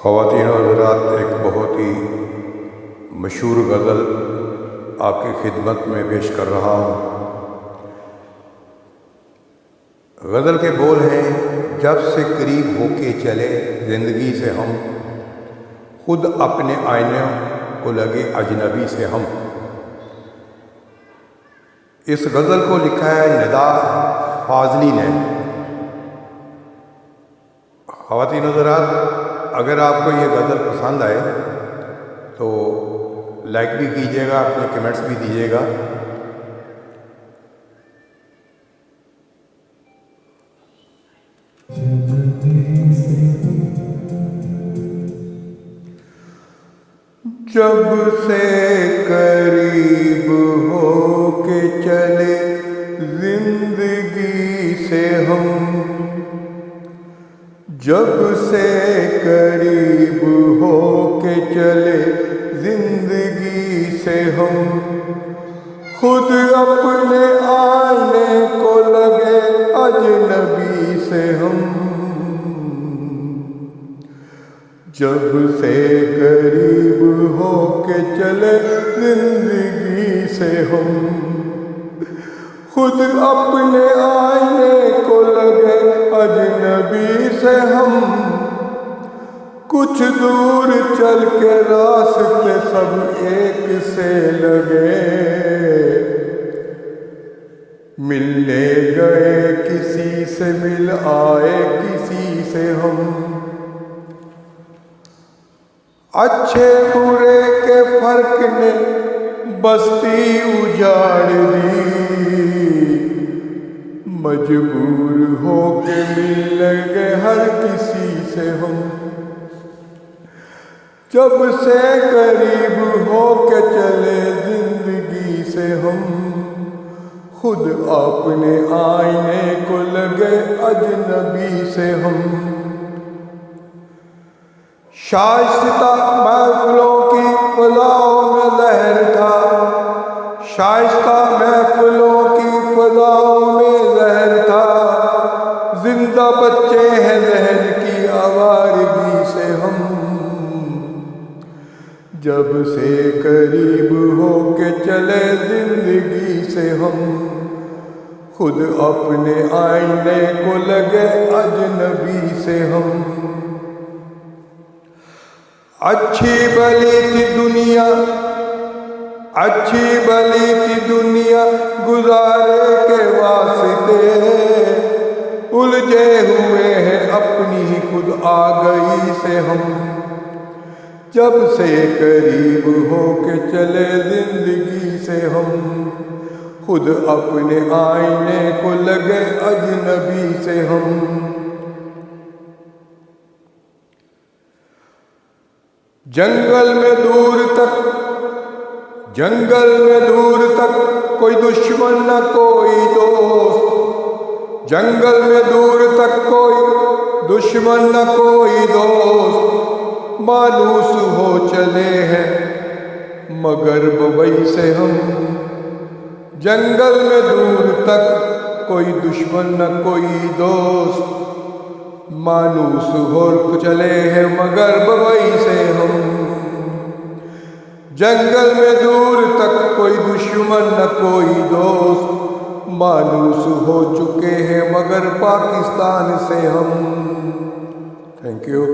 خواتین و حضرات، ایک بہت ہی مشہور غزل آپ کی خدمت میں پیش کر رہا ہوں۔ غزل کے بول ہیں: جب سے قریب ہو کے چلے زندگی سے ہم، خود اپنے آئینے کو لگے اجنبی سے ہم۔ اس غزل کو لکھا ہے ندا فاضلی نے۔ خواتین و حضرات، اگر آپ کو یہ غزل پسند آئے تو لائک بھی کیجیے گا، اپنے کمنٹس بھی دیجیے گا۔ جب سے قریب ہو کے چلے زندگی سے ہم، جب سے قریب ہو کے چلے زندگی سے ہم، خود اپنے آئینے کو لگے اجنبی سے ہم۔ جب سے قریب ہو کے چلے زندگی سے ہم، خود اپنے آئینے کو لگے اجنبی سے ہم۔ کچھ دور چل کے راستے سب ایک سے لگے، ملنے گئے کسی سے مل آئے کسی سے ہم۔ اچھے برے کے فرق نے بستی اجاڑ دی، مجبور ہو کے مل گئے ہر کسی سے ہم۔ جب سے قریب ہو کے چلے زندگی سے ہم، خود اپنے آئینے کو لگے اجنبی سے ہم۔ شائستہ محفلوں کی فضاؤں میں زہر تھا، شائستہ محفلوں کی فضاؤں میں زہر تھا، زندہ بچے ہیں زہر کی آوارگی سے ہم۔ جب سے قریب ہو کے چلے زندگی سے ہم، خود اپنے آئینے کو لگے اجنبی سے ہم۔ اچھی بلی تھی دنیا، اچھی بلی تھی دنیا گزارے کے واسطے، الجھے ہوئے ہیں اپنی ہی خود آ گئی سے ہم۔ جب سے قریب ہو کے چلے زندگی سے ہم، خود اپنے آئینے کو لگے اجنبی سے ہم۔ جنگل میں دور تک، جنگل میں دور تک کوئی دشمن نہ کوئی دوست، جنگل میں دور تک کوئی دشمن نہ کوئی دوست، مانوس ہو چلے ہیں مگر بوئی سے ہم۔ جنگل میں دور تک کوئی دشمن نہ کوئی دوست، مانوس ہو چلے ہیں مگر بوئی سے ہم۔ جنگل میں دور تک کوئی دشمن نہ کوئی دوست، مانوس ہو چکے ہیں مگر پاکستان سے ہم۔ Thank you.